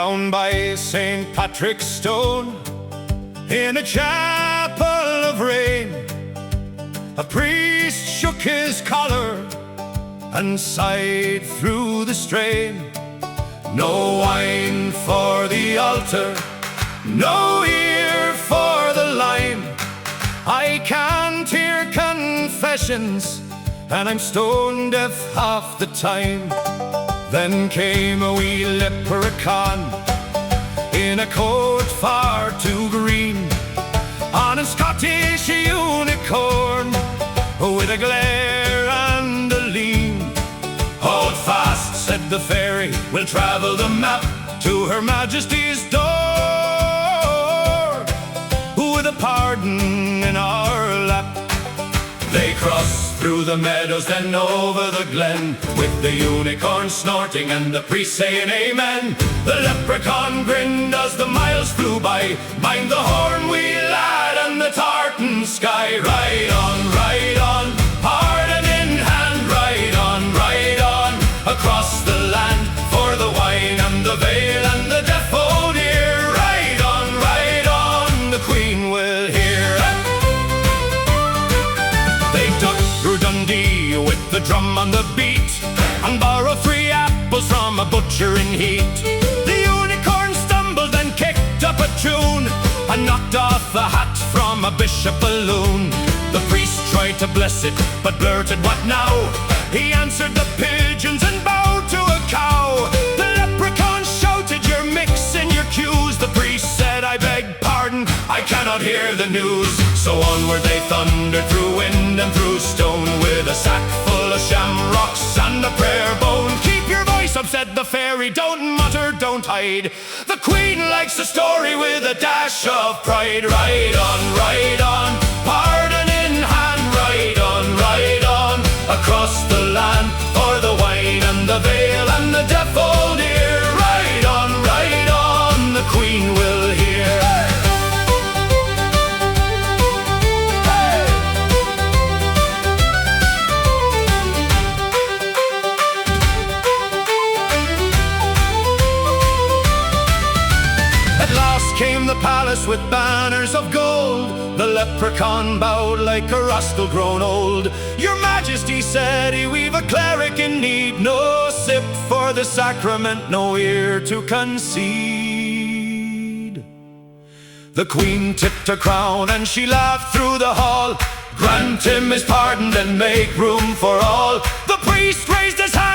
Down by St. Patrick's Stone, in a chapel of rain, a priest shook his collar and sighed through the strain. No wine for the altar, no ear for the line. I can't hear confessions, and I'm stone deaf half the time. Then came a wee leprechaun in a coat far too green, on a Scottish unicorn with a glare and a lean. Hold fast, said the fairy, we'll travel the map to Her Majesty's door, with a pardon in our lap. They crossed through the meadows, then over the glen, with the unicorn snorting and the priest saying amen. The leprechaun grinned as the miles flew by. Mind the horn, wee lad, and the tartan sky. Ride on, pardon in hand. Ride on, across the land, for the wine and the veil and the deaf old ear. Ride on, the Queen will hear. They ducked through Dundee with the drum on the beat, and borrowed 3 apples from a butcher in heat. The unicorn stumbled and kicked up a tune, and knocked off a hat from a bishop balloon. The priest tried to bless it, but blurted, what now? He answered the pigeons and bowed to a cow. The leprechaun shouted, you're mixing your cues. The priest said, I beg pardon, I cannot hear the news. So onward they thundered through wind and through stone, with a sack full of shamrocks and a prayer bone. Keep your voice up, said the fairy, don't mutter, don't hide. The Queen likes a story with a dash of pride. Ride on, pardon in hand. Ride on, across the land, for the wine and the veil and the deaf old ear. Ride on, the Queen will hear. At last came the palace with banners of gold. The leprechaun bowed like a rascal grown old. Your Majesty, said he, we've a cleric in need. No sip for the sacrament, no ear to concede. The Queen tipped her crown and she laughed through the hall. Grant him his pardon and make room for all. The priest raised his hand